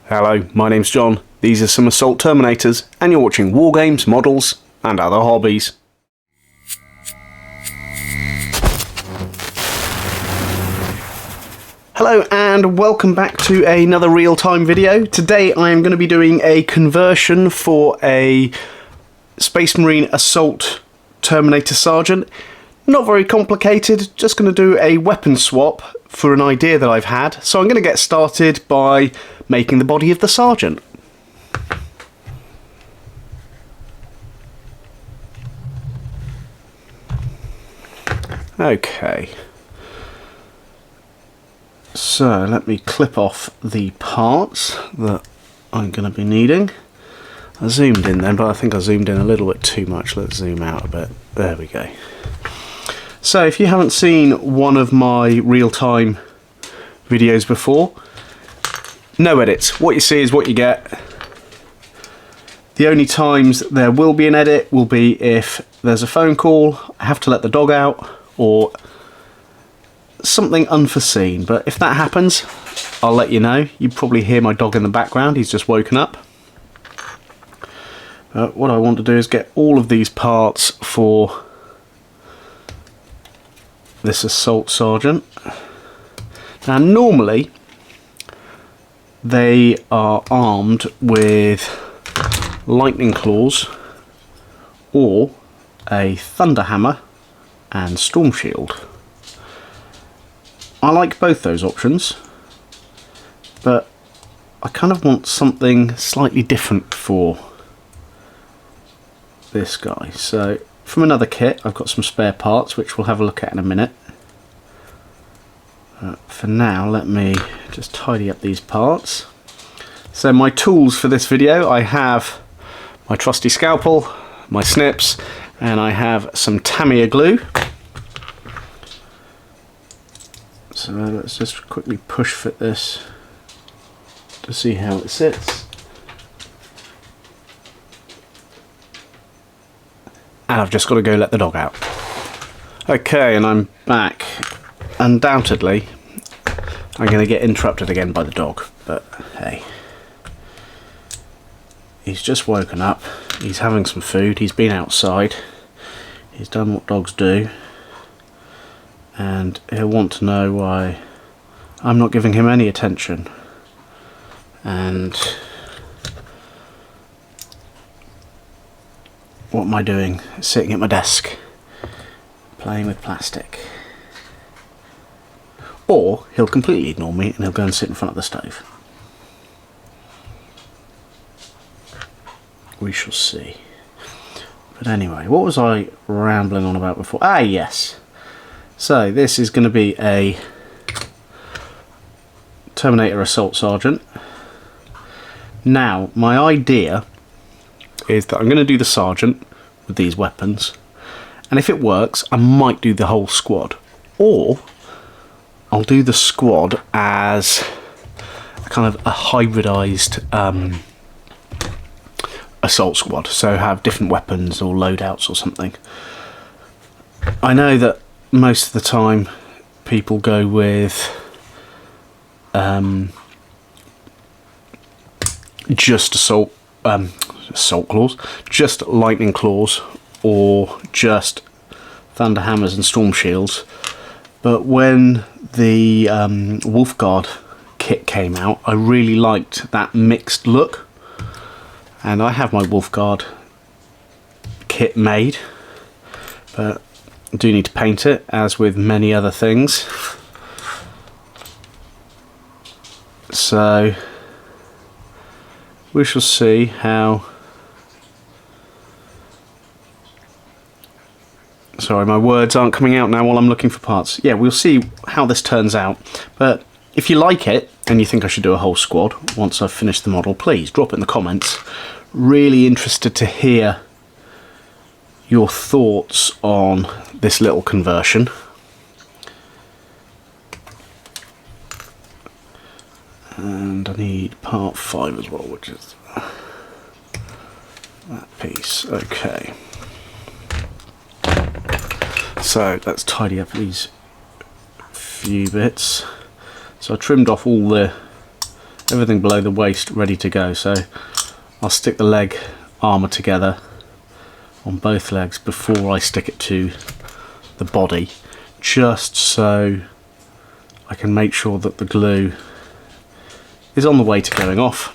Hello, my name's John. These are some Assault Terminators, and you're watching Wargames, Models, and Other Hobbies. Hello and welcome back to another real-time video. Today I am going to be doing a conversion for a Space Marine Assault Terminator Sergeant. Not very complicated, just going to do a weapon swap for an idea that I've had. So I'm going to get started by making the body of the Sergeant. Okay. So let me clip off the parts that I'm going to be needing. I zoomed in then, but I think I zoomed in a little bit too much. Let's zoom out a bit. There we go. So if you haven't seen one of my real-time videos before, no edits. What you see is what you get. The only times there will be an edit will be if there's a phone call, I have to let the dog out, or something unforeseen. But if that happens, I'll let you know. You probably hear my dog in the background, he's just woken up. What I want to do is get all of these parts for this Assault Sergeant. Now normally they are armed with lightning claws or a thunder hammer and storm shield. I like both those options, but I kind of want something slightly different for this guy. So from another kit I've got some spare parts which we'll have a look at in a minute. For now let me just tidy up these parts. So my tools for this video, I have my trusty scalpel, my snips, and I have some Tamiya glue. So let's just quickly push fit this to see how it sits. And I've just got to go let the dog out. Okay, and I'm back. Undoubtedly, I'm going to get interrupted again by the dog, but hey. He's just woken up, he's having some food, he's been outside, he's done what dogs do, and he'll want to know why I'm not giving him any attention. And what am I doing? Sitting at my desk, playing with plastic. Or he'll completely ignore me and he'll go and sit in front of the stove. We shall see. But anyway, what was I rambling on about before? Ah, yes. So this is going to be a Terminator Assault Sergeant. Now, my idea is that I'm going to do the Sergeant with these weapons, and if it works, I might do the whole squad. Or I'll do the squad as a kind of a hybridized assault squad, so have different weapons or loadouts or something. I know that most of the time people go with just assault claws, just lightning claws, or just thunder hammers and storm shields. But when the Wolfguard kit came out, I really liked that mixed look, and I have my Wolfguard kit made, but I do need to paint it, as with many other things. So we shall see how. Sorry, my words aren't coming out now while I'm looking for parts. Yeah, we'll see how this turns out. But if you like it and you think I should do a whole squad once I've finished the model, please drop it in the comments. Really interested to hear your thoughts on this little conversion. And I need part 5 as well, which is that piece. Okay. So let's tidy up these few bits. So I trimmed off all the everything below the waist ready to go. So I'll stick the leg armour together on both legs before I stick it to the body, just so I can make sure that the glue is on the way to going off.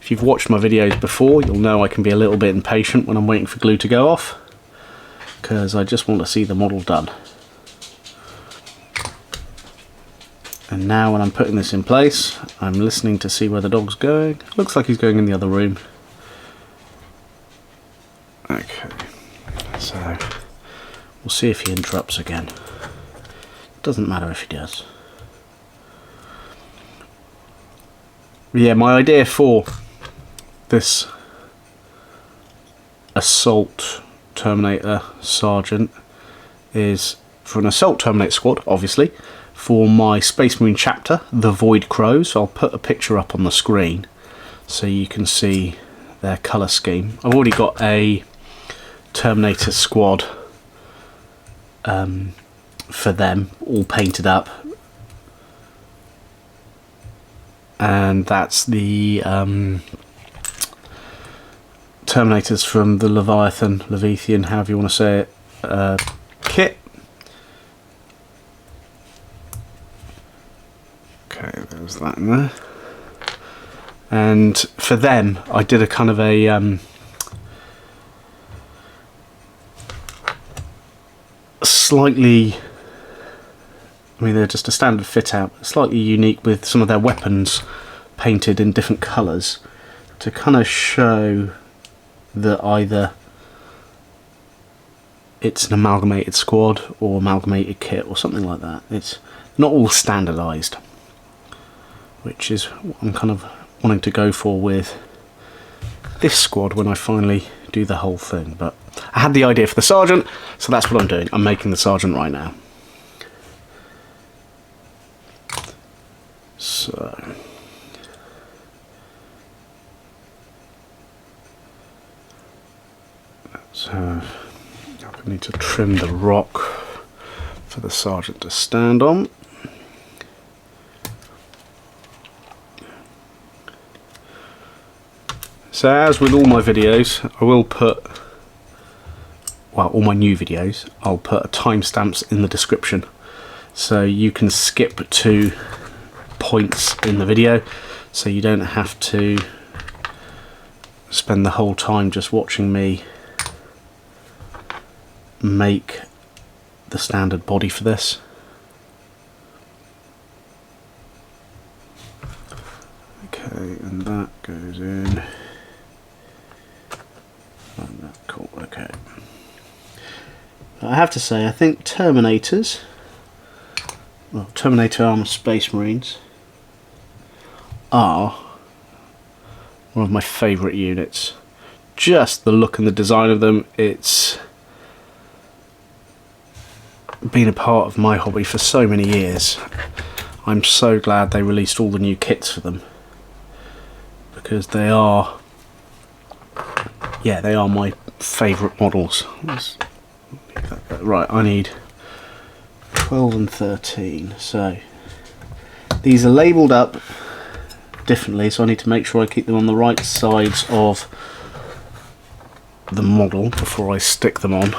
If you've watched my videos before, you'll know I can be a little bit impatient when I'm waiting for glue to go off, because I just want to see the model done. And now when I'm putting this in place, I'm listening to see where the dog's going. Looks like he's going in the other room. Okay, so we'll see if he interrupts again. Doesn't matter if he does. Yeah, my idea for this assault Terminator Sergeant is for an assault Terminator squad, obviously. For my Space Marine chapter, the Void Crows, I'll put a picture up on the screen so you can see their colour scheme. I've already got a Terminator squad for them, all painted up. And that's the Terminators from the Leviathan, however you want to say it, kit. Okay, there's that in there. And for them, I did a kind of a slightly, I mean, they're just a standard fit out, slightly unique with some of their weapons painted in different colours to kind of show that either it's an amalgamated squad or amalgamated kit or something like that. It's not all standardised, which is what I'm kind of wanting to go for with this squad when I finally do the whole thing. But I had the idea for the Sergeant, so that's what I'm doing. I'm making the Sergeant right now. So I need to trim the rock for the Sergeant to stand on. So as with all my videos, I will put, well, all my new videos, I'll put timestamps in the description so you can skip to points in the video, so you don't have to spend the whole time just watching me make the standard body for this. Okay, and that goes in. Cool, okay. I have to say, I think Terminators, well, Terminator Armour Space Marines are one of my favourite units. Just the look and the design of them, it's been a part of my hobby for so many years. I'm so glad they released all the new kits for them, because they are, yeah, they are my favourite models. Right, I need 12 and 13, so these are labelled up differently, so I need to make sure I keep them on the right sides of the model before I stick them on,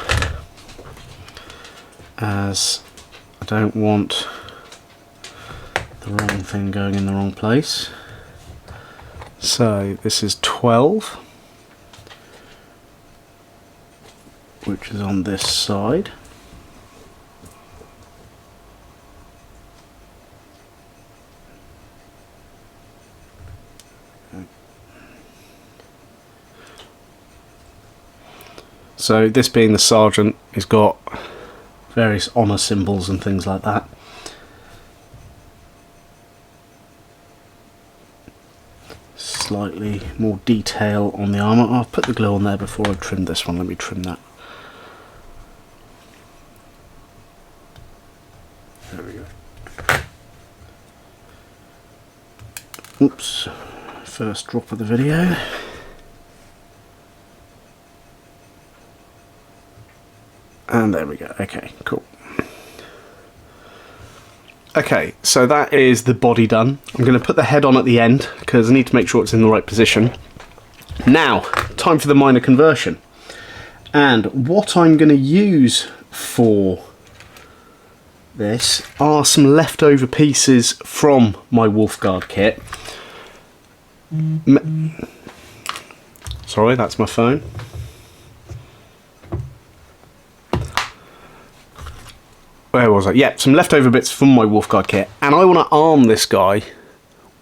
as I don't want the wrong thing going in the wrong place. So this is 12, which is on this side. So this being the Sergeant, he's got various honour symbols and things like that. Slightly more detail on the armour. I'll put the glue on there before I trim this one. Let me trim that. There we go. Oops. First drop of the video. And there we go. Okay, cool. Okay, so that is the body done. I'm going to put the head on at the end because I need to make sure it's in the right position. Now, time for the minor conversion. And what I'm going to use for this are some leftover pieces from my Wolfguard kit. Sorry, that's my phone. Where was I? Yeah, some leftover bits from my Wolfguard kit, and I want to arm this guy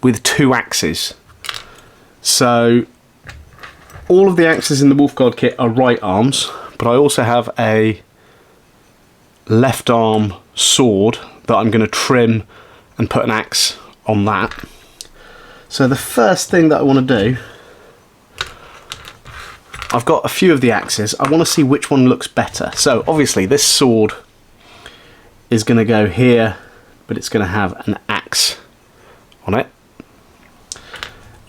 with 2 axes. So all of the axes in the Wolfguard kit are right arms, but I also have a left arm sword that I'm going to trim and put an axe on that. So the first thing that I want to do, I've got a few of the axes. I want to see which one looks better. So obviously this sword is going to go here, but it's going to have an axe on it.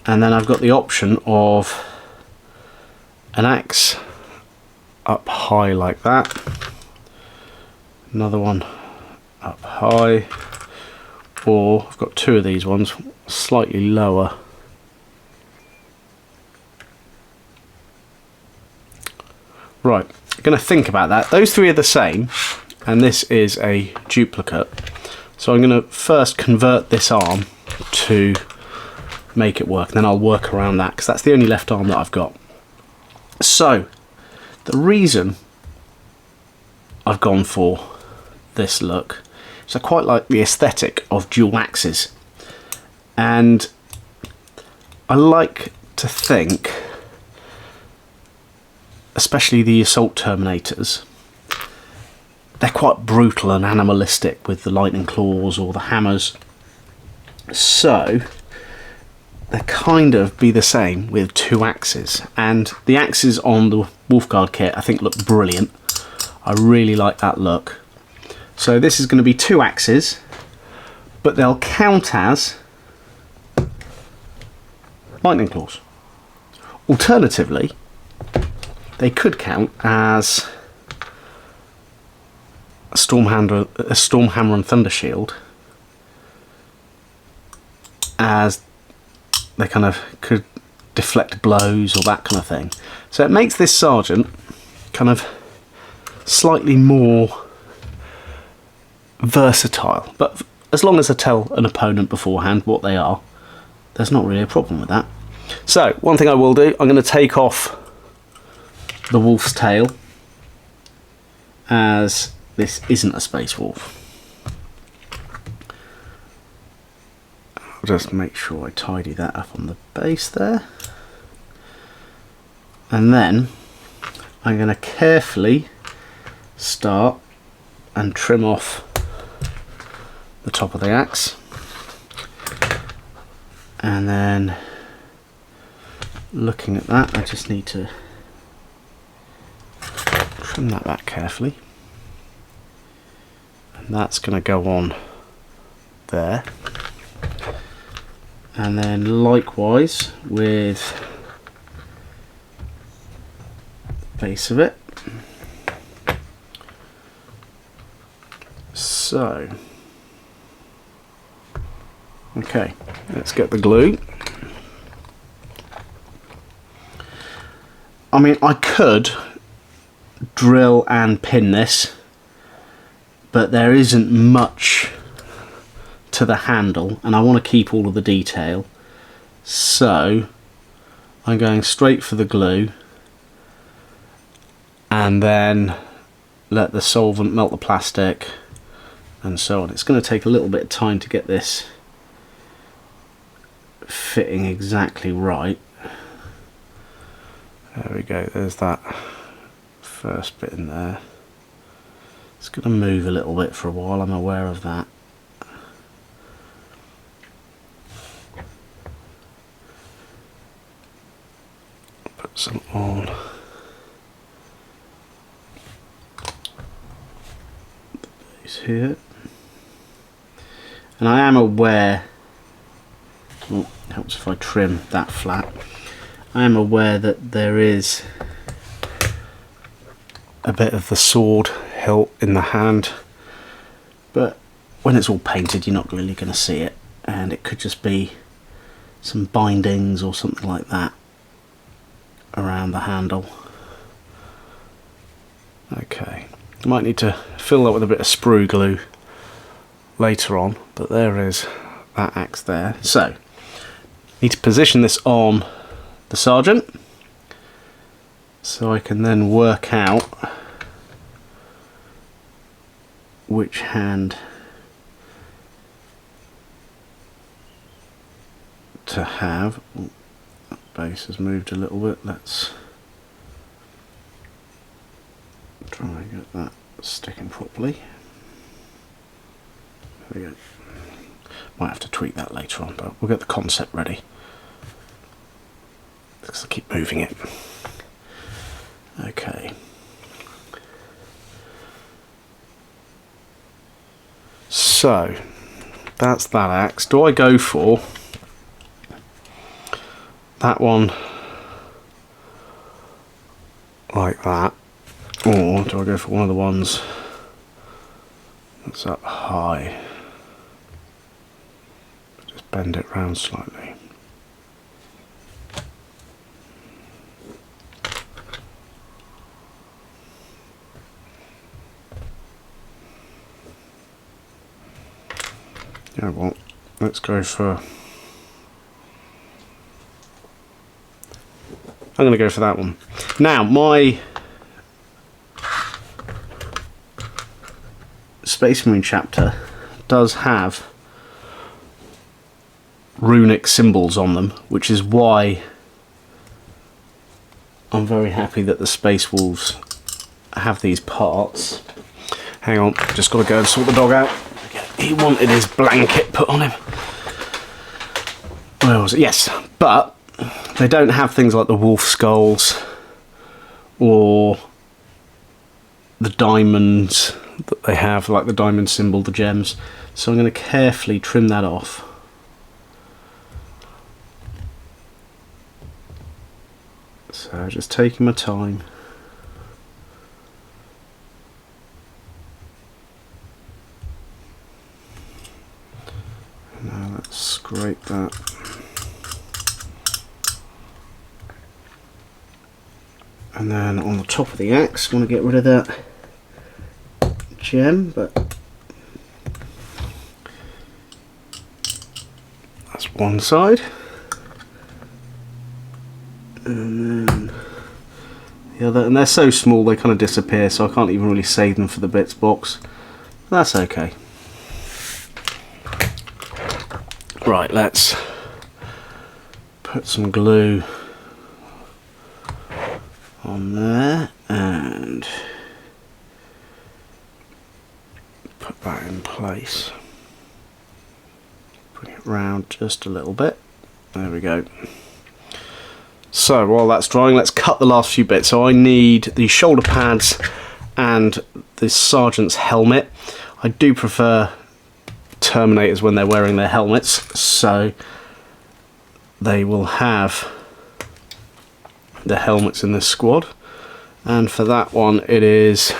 And then I've got the option of an axe up high like that, another one up high, or I've got 2 of these ones slightly lower. Right, I'm going to think about that. Those 3 are the same, and this is a duplicate. So I'm going to first convert this arm to make it work, and then I'll work around that, because that's the only left arm that I've got. So the reason I've gone for this look is I quite like the aesthetic of dual axes, and I like to think, especially the assault Terminators, they're quite brutal and animalistic with the lightning claws or the hammers. So they kind of be the same with 2 axes, and the axes on the Wolfguard kit I think look brilliant. I really like that look. So this is going to be 2 axes, but they'll count as lightning claws. Alternatively, they could count as a Stormhammer and Thunder Shield, as they kind of could deflect blows or that kind of thing. So it makes this sergeant kind of slightly more versatile, but as long as I tell an opponent beforehand what they are, there's not really a problem with that. So one thing I will do, I'm going to take off the wolf's tail, as this isn't a space wolf. I'll just make sure I tidy that up on the base there, and then I'm going to carefully start and trim off the top of the axe, and then looking at that, I just need to trim that back carefully, and that's going to go on there. And then likewise with the base of it. So, okay, let's get the glue. I mean, I could drill and pin this, but there isn't much to the handle, and I want to keep all of the detail, so I'm going straight for the glue, and then let the solvent melt the plastic and so on. It's going to take a little bit of time to get this fitting exactly right. There we go, there's that first bit in there. It's going to move a little bit for a while, I'm aware of that. Put some on the base here. And I am aware, well, it helps if I trim that flat. I am aware that there is a bit of the sword hilt in the hand, but when it's all painted you're not really going to see it, and it could just be some bindings or something like that around the handle. Okay, might need to fill that with a bit of sprue glue later on, but there is that axe there. So need to position this on the sergeant so I can then work out which hand to have. Ooh, that base has moved a little bit. Let's try and get that sticking properly. There we go. Might have to tweak that later on, but we'll get the concept ready because I keep moving it. Okay. So that's that axe. Do I go for that one like that, or do I go for one of the ones that's up high? Just bend it round slightly. Yeah, well, let's go for... I'm going to go for that one. Now, my Space Marine chapter does have runic symbols on them, which is why I'm very happy that the Space Wolves have these parts. Hang on, just got to go and sort the dog out. He wanted his blanket put on him. Where was it? Yes, but they don't have things like the wolf skulls or the diamonds that they have, like the diamond symbol, the gems. So I'm going to carefully trim that off. So just taking my time. Now let's scrape that. And then on the top of the axe, I want to get rid of that gem, but that's one side. And then the other, and they're so small they kind of disappear, so I can't even really save them for the bits box. That's okay. Right, let's put some glue on there and put that in place. Bring it round just a little bit. There we go. So while that's drying, let's cut the last few bits. So I need the shoulder pads and the sergeant's helmet. I do prefer Terminators when they're wearing their helmets, so they will have the helmets in this squad. And for that one, it is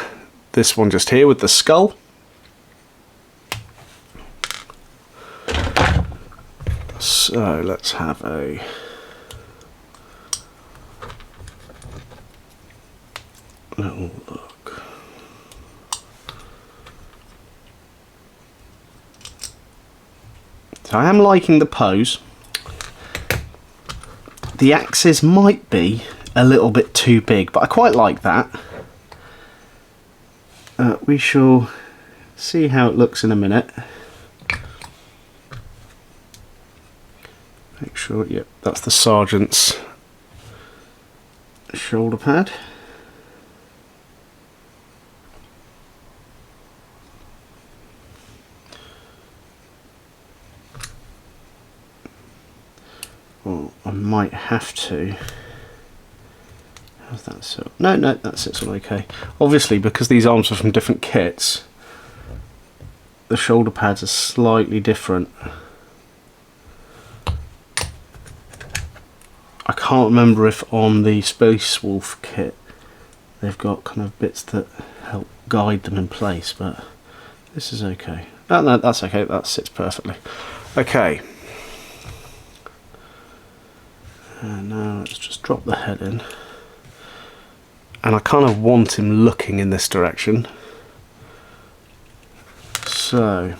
this one just here with the skull. So let's have a little look. So I am liking the pose. The axes might be a little bit too big, but I quite like that. We shall see how it looks in a minute. Make sure, yep, that's the sergeant's shoulder pad. Well, I might have to. How's that so? No, that sits all okay. Obviously, because these arms are from different kits, the shoulder pads are slightly different. I can't remember if on the Space Wolf kit they've got kind of bits that help guide them in place, but this is okay. Oh no, that's okay, that sits perfectly. Okay. And now let's just drop the head in. And I kind of want him looking in this direction. So...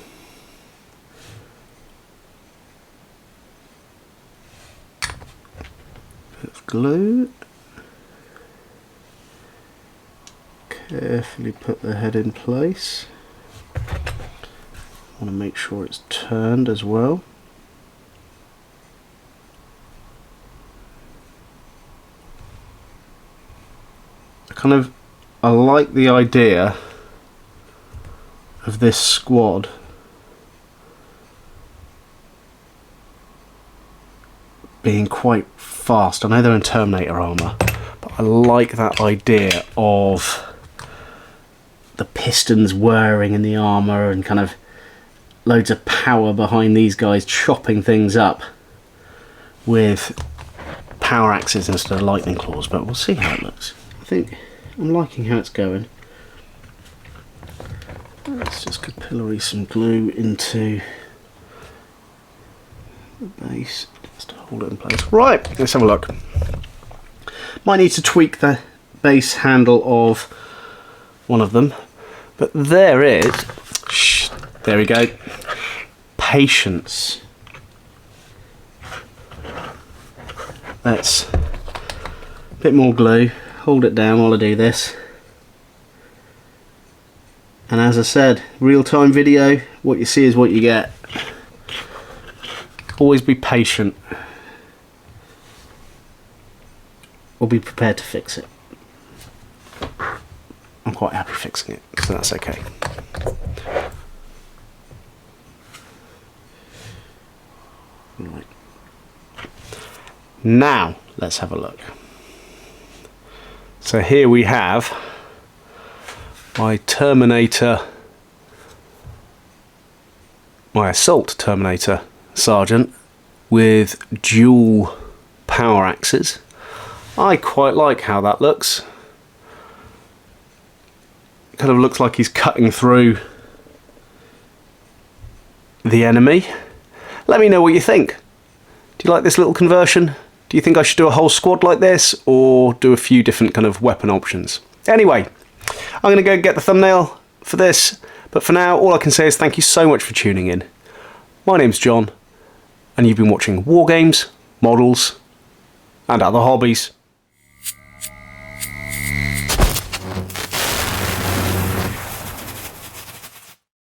bit of glue. Carefully put the head in place. I want to make sure it's turned as well. I like the idea of this squad being quite fast. I know they're in Terminator armour, but I like that idea of the pistons whirring in the armour and kind of loads of power behind these guys chopping things up with power axes instead of lightning claws, but we'll see how it looks. I think I'm liking how it's going. Let's just capillary some glue into the base just to hold it in place. Right, let's have a look. Might need to tweak the base handle of one of them, but there is, there we go, patience. Let's a bit more glue, hold it down while I do this. And as I said, real-time video, what you see is what you get. Always be patient. Or be prepared to fix it. I'm quite happy fixing it, so that's okay. Right. Now, let's have a look. So here we have my Terminator, my Assault Terminator Sergeant with dual power axes. I quite like how that looks. It kind of looks like he's cutting through the enemy. Let me know what you think. Do you like this little conversion? Do you think I should do a whole squad like this, or do a few different kind of weapon options? Anyway, I'm going to go get the thumbnail for this, but for now all I can say is thank you so much for tuning in. My name's John, and you've been watching Wargames, Models, and Other Hobbies.